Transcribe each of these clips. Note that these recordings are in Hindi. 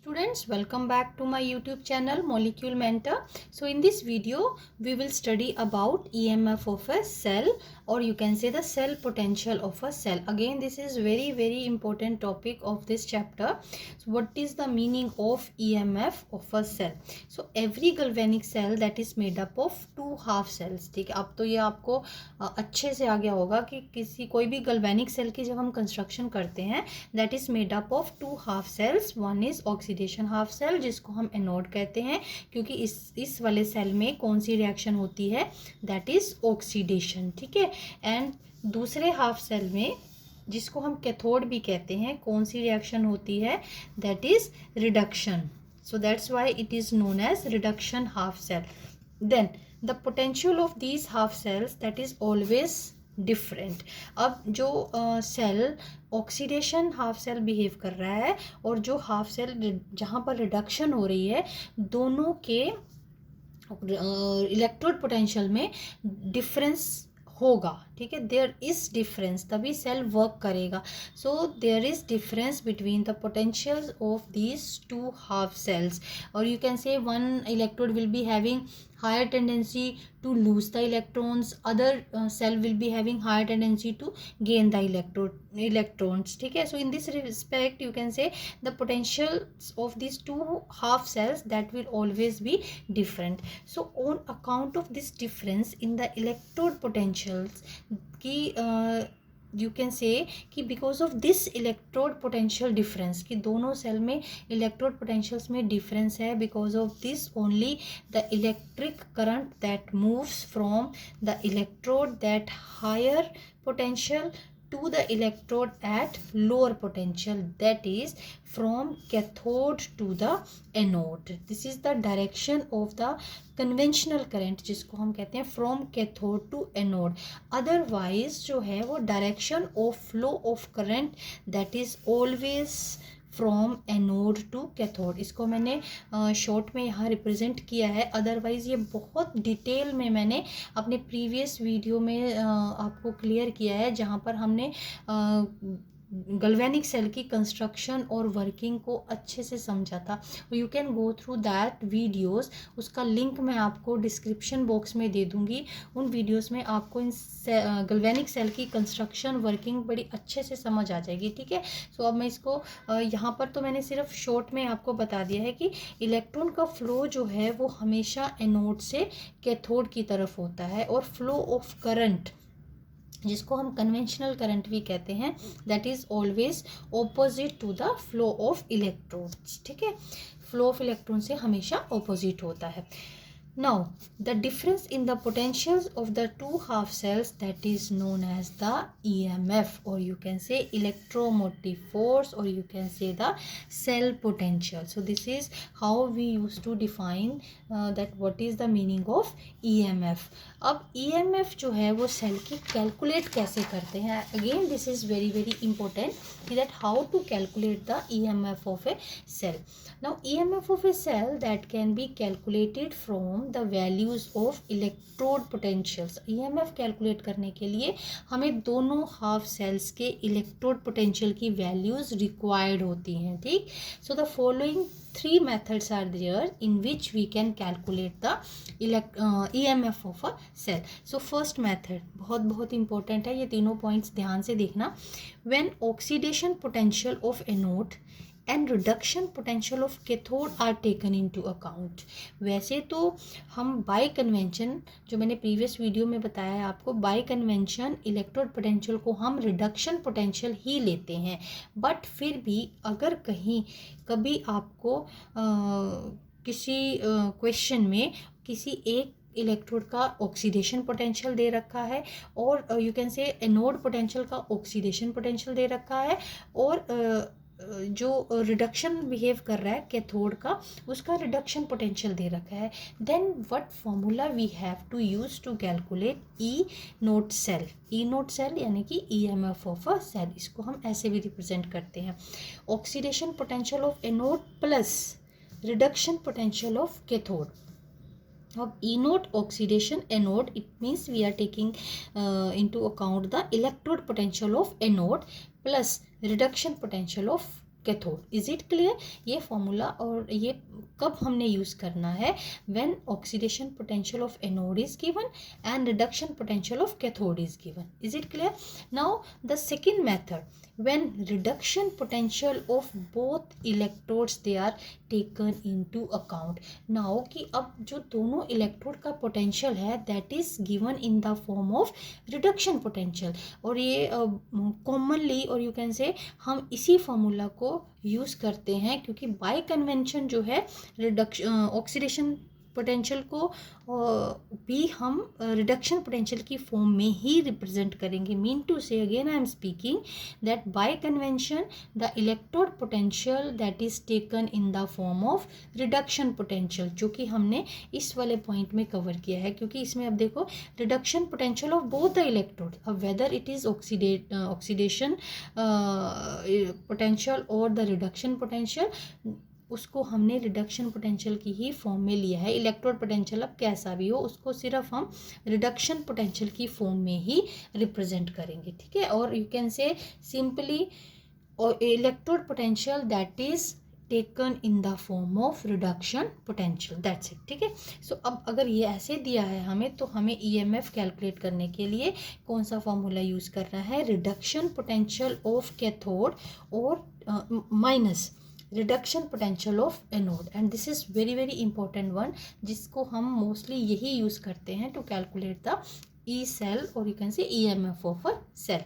Students, welcome back to my YouTube channel Molecule Mentor. So in this video we will study about EMF of a cell, or you can say the cell potential of a cell. Again, this is very important topic of this chapter. So what is the meaning of EMF of a cell? So every galvanic cell that is made up of two half cells. ठीक है, अब तो ये आपको अच्छे से आ गया होगा कि कोई भी galvanic cell की जब हम कंस्ट्रक्शन करते हैं, that is made up of two half cells. One is oxidation half cell, जिसको हम एनोड कहते हैं, क्योंकि इस वाले सेल में कौन सी रिएक्शन होती है, दैट इज ऑक्सीडेशन. ठीक है. एंड दूसरे हाफ सेल में, जिसको हम कैथोड भी कहते हैं, कौन सी रिएक्शन होती है, that is reduction. So that's why it is known as reduction half cell. Then the potential of these half cells that is always different. अब जो cell oxidation half cell behave कर रहा है और जो हाफ सेल जहाँ पर रिडक्शन हो रही है, दोनों के इलेक्ट्रोड पोटेंशियल में डिफरेंस होगा. ठीक है, देयर इज डिफरेंस, तभी सेल वर्क करेगा. So there is difference between the potentials of these two half cells, और you can say one electrode will be having higher tendency to lose the electrons, other cell will be having higher tendency to gain the electrons. ठीक है. So in this respect you can say the potentials of these two half cells that will always be different. So on account of this difference in the electrode potentials की यू कैन से कि because of this electrode potential difference, कि दोनों सेल में इलेक्ट्रोड पोटेंशियल्स में डिफरेंस है, because of this only the electric current that moves from the electrode that higher potential to the electrode at lower potential, that is from cathode to the anode. This is the direction of the conventional current, जिसको हम कहते हैं from cathode to anode. Otherwise जो है वो direction of flow of current that is always from anode to cathode. इसको मैंने शॉर्ट में यहाँ रिप्रेजेंट किया है. अदरवाइज़ ये बहुत डिटेल में मैंने अपने प्रीवियस वीडियो में आपको क्लियर किया है, जहाँ पर हमने गल्वेनिक सेल की कंस्ट्रक्शन और वर्किंग को अच्छे से समझा था. You can go through that videos. उसका लिंक मैं आपको डिस्क्रिप्शन बॉक्स में दे दूँगी. उन वीडियोस में आपको इन गल्वेनिक सेल की कंस्ट्रक्शन वर्किंग बड़ी अच्छे से समझ आ जाएगी. ठीक है. सो अब मैं इसको यहाँ पर तो मैंने सिर्फ शॉर्ट में आपको बता दिया है कि इलेक्ट्रॉन का फ्लो जो है वो हमेशा एनोड से कैथोड की तरफ होता है, और फ्लो ऑफ करंट, जिसको हम कन्वेंशनल करंट भी कहते हैं, that is always opposite to the flow of electrons. ठीक है. फ्लो ऑफ इलेक्ट्रॉन से हमेशा ऑपोजिट होता है. Now the difference in the potentials of the two half cells, that is known as the EMF, or you can say electromotive force, or you can say the cell potential. So this is how we used to define that what is the meaning of EMF. अब EMF जो है वो सेल की कैलकुलेट कैसे करते हैं. Again this is very important that how to calculate the EMF of a cell. Now EMF of a cell that can be calculated from the values of electrode potentials. EMF calculate करने के लिए हमें दोनों हाफ सेल्स के इलेक्ट्रोड पोटेंशियल की वैल्यूज रिक्वायर्ड होती हैं. ठीक. So the following three methods are there in which we can calculate the EMF of a cell. So first method बहुत important है, ये तीनों points ध्यान से देखना. When oxidation potential of anode and reduction potential of cathode are taken into account. वैसे तो हम बाय कन्वेंशन, जो मैंने प्रीवियस वीडियो में बताया है आपको, बाय कन्वेंशन इलेक्ट्रोड पोटेंशियल को हम रिडक्शन पोटेंशियल ही लेते हैं. बट फिर भी अगर कभी आपको किसी क्वेश्चन में किसी एक इलेक्ट्रोड का ऑक्सीडेशन पोटेंशियल दे रखा है, और यू कैन से एनोड पोटेंशियल का ऑक्सीडेशन पोटेंशियल दे रखा है, और जो रिडक्शन बिहेव कर रहा है कैथोड का, उसका रिडक्शन पोटेंशियल दे रखा है, then what formula we have to use to calculate E naught cell. E naught cell यानी कि EMF ऑफ अ सेल. इसको हम ऐसे भी रिप्रेजेंट करते हैं, oxidation potential of anode plus reduction potential of cathode. अब E naught oxidation anode, it means we are taking into account the electrode potential of anode plus reduction potential of cathode. Is it clear? ये फॉर्मूला और ये कब हमने यूज़ करना है? When oxidation potential of anode is given and reduction potential of cathode is given. Is it clear? Now the second method, when reduction potential of both electrodes they are taken into account. now कि अब जो दोनों इलेक्ट्रोड का पोटेंशियल है that is given in the form of reduction potential, और ये कॉमनली और यू कैन से हम इसी फॉर्मूला को यूज़ करते हैं क्योंकि बाय कन्वेंशन जो है रिडक्शन ऑक्सीडेशन पोटेंशियल को भी हम रिडक्शन पोटेंशियल की फॉर्म में ही रिप्रेजेंट करेंगे। मीन टू से again I am speaking that bye convention the electrode potential that is taken in the form of reduction potential, जो कि हमने इस वाले पॉइंट में कवर किया है क्योंकि इसमें अब देखो reduction potential of both the electrode, अब whether it is oxidation potential और द रिडक्शन पोटेंशियल, उसको हमने रिडक्शन पोटेंशियल की ही फॉर्म में लिया है। इलेक्ट्रोड पोटेंशियल अब कैसा भी हो उसको सिर्फ हम रिडक्शन पोटेंशियल की फॉर्म में ही रिप्रेजेंट करेंगे, ठीक है। और you can say simply electrode potential that is taken in the form of reduction potential, that's it, ठीक है। सो अब अगर ये ऐसे दिया है हमें तो हमें ईएमएफ कैलकुलेट करने के लिए कौन सा फॉर्मूला यूज़ करना है? रिडक्शन पोटेंशियल ऑफ कैथोड और minus reduction potential of anode, and this is very very important one जिसको हम मोस्टली यही यूज़ करते हैं to calculate the E cell और you can say EMF of a cell.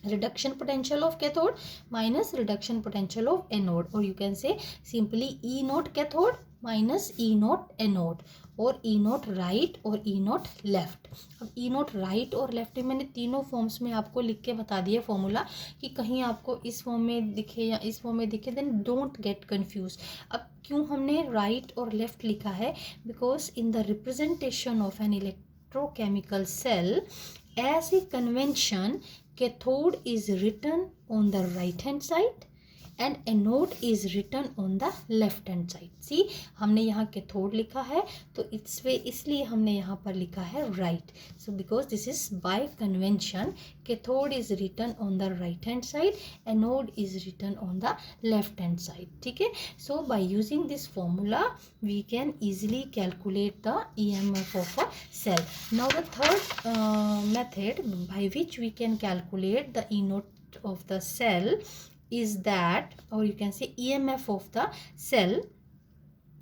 Reduction potential of cathode minus reduction potential of anode, और you can say simply E naught cathode minus E naught anode, और ई नोट राइट और ई नोट लेफ्ट। अब ई नोट राइट और लेफ्ट मैंने तीनों फॉर्म्स में आपको लिख के बता दिया फॉर्मूला कि कहीं आपको इस फॉर्म में दिखे या इस फॉर्म में दिखे देन डोंट गेट कंफ्यूज। अब क्यों हमने राइट और लेफ्ट लिखा है? Because in the representation of an electrochemical cell as a convention, cathode is written on the right hand side and anode is written on the left hand side. See, हमने यहाँ कैथोड लिखा है तो इसलिए हमने यहाँ पर लिखा है right. So because this is by convention, cathode is written on the right hand side, anode is written on the left hand side. ठीक है? So by using this formula, we can easily calculate the EMF of a cell. Now the third method by which we can calculate the E naught of the cell is that, or you can say EMF of the cell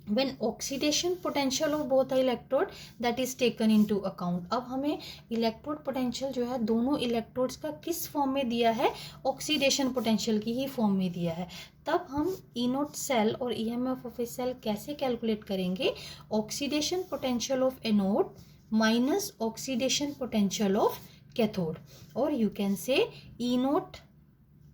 when oxidation potential of both the electrode that is taken into account. अब हमें इलेक्ट्रोड पोटेंशियल जो है दोनों इलेक्ट्रोड्स का किस फॉर्म में दिया है? ऑक्सीडेशन पोटेंशियल की ही फॉर्म में दिया है। तब हम ई नोट सेल और ईएमएफ ऑफ ए सेल कैसे कैलकुलेट करेंगे? Oxidation potential of anode minus oxidation potential of cathode, और you can say E naught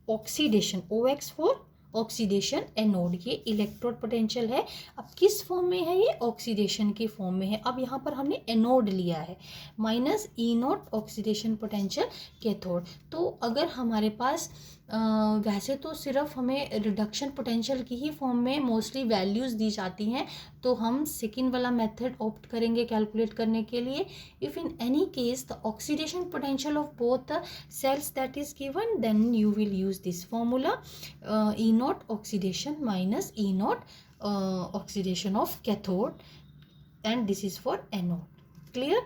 oxidation OX for oxidation anode, ये इलेक्ट्रोड पोटेंशियल है। अब किस फॉर्म में है? ये ऑक्सीडेशन की फॉर्म में है। अब यहाँ पर हमने एनोड लिया है minus E naught oxidation potential cathode. तो अगर हमारे पास वैसे तो सिर्फ हमें रिडक्शन पोटेंशियल की ही फॉर्म में मोस्टली वैल्यूज़ दी जाती हैं तो हम सेकेंड वाला मेथड ऑप्ट करेंगे कैलकुलेट करने के लिए। If in any case the oxidation potential of both the cells that is given then you will use this formula E naught oxidation minus E naught oxidation of cathode, and this is for anode. Clear?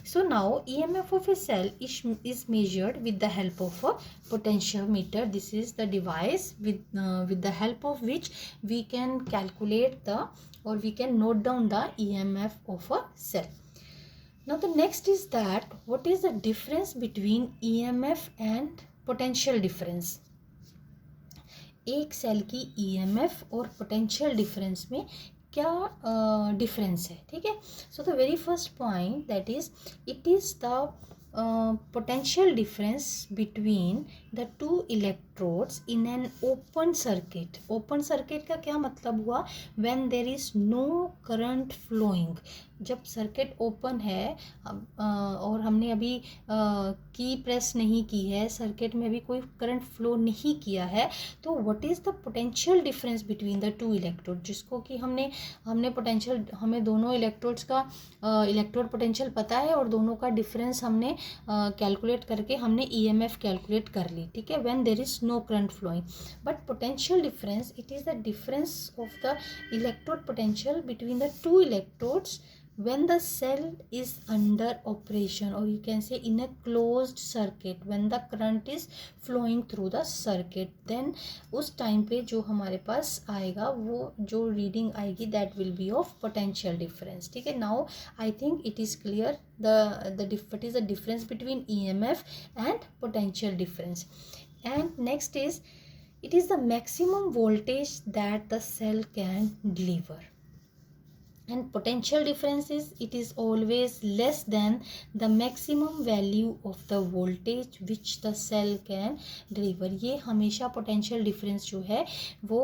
So now EMF of a cell is measured with the help of a potentiometer. This is the device with the help of which we can calculate the or we can note down the EMF of a cell. Now the next is that what is the difference between EMF and potential difference? एक सेल की EMF और पोटेंशियल डिफरेंस में क्या डिफरेंस है? ठीक है. So the very first point that is it is the potential difference between the two electrodes in an open circuit. open circuit का क्या मतलब हुआ? when there is no current flowing. जब सर्किट ओपन है और हमने अभी की प्रेस नहीं की है, सर्किट में भी कोई करंट फ्लो नहीं किया है, तो what is the potential difference between the to electrode, जिसको कि हमने पोटेंशियल, हमें दोनों इलेक्ट्रोड्स का इलेक्ट्रोड पोटेंशियल पता है और दोनों का डिफरेंस हमने कैलकुलेट करके हमने ईएमएफ कैलकुलेट कर ली. ठीक है. When there is no current flowing. But potential difference, it is the difference of the electrode potential between the two electrodes when the cell is under operation, or you can say in a closed circuit, when the current is flowing through the circuit, then उस टाइम पे जो हमारे पास आएगा वो जो रीडिंग आएगी that will be of potential difference. ठीक है, now I think it is clear what is the difference between EMF and potential difference. And next is, it is the maximum voltage that the cell can deliver. And potential difference is, it is always less than the maximum value of the voltage which the cell can deliver. ये हमेशा potential difference जो है वो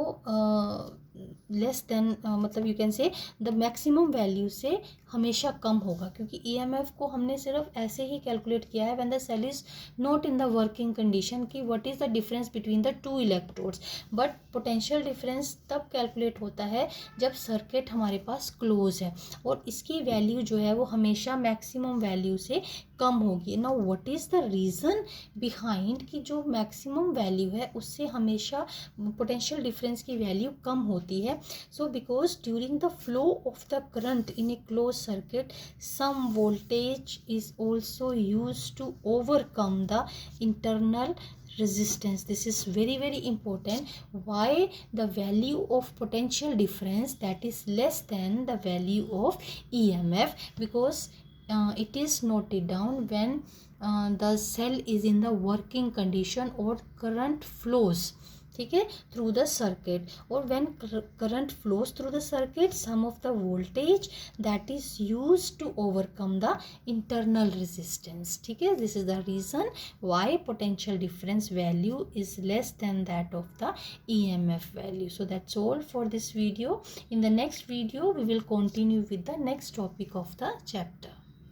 लेस देन मतलब यू कैन से द मैक्सिमम वैल्यू से हमेशा कम होगा, क्योंकि EMF को हमने सिर्फ ऐसे ही कैलकुलेट किया है when the cell is not in the working condition कि what is the difference between the two electrodes. But potential difference तब कैलकुलेट होता है जब सर्किट हमारे पास क्लोज है और इसकी वैल्यू जो है वो हमेशा मैक्सिमम वैल्यू से कम होगी. Now what is the reason behind कि जो मैक्सिमम वैल्यू है उससे हमेशा पोटेंशियल डिफरेंस की वैल्यू कम होती है. So because during the flow of the current in A close circuit some voltage is also used to overcome the internal resistance. This is very very important. Why the value of potential difference that is less than the value of EMF? Because it is noted down when the cell is in the working condition or current flows, ठीक है, through the circuit, or when current flows through the circuit, some of the voltage that is used to overcome the internal resistance. ठीक है, this is the reason why potential difference value is less than that of the EMF value. So that's all for this video. In the next video we will continue with the next topic of the chapter.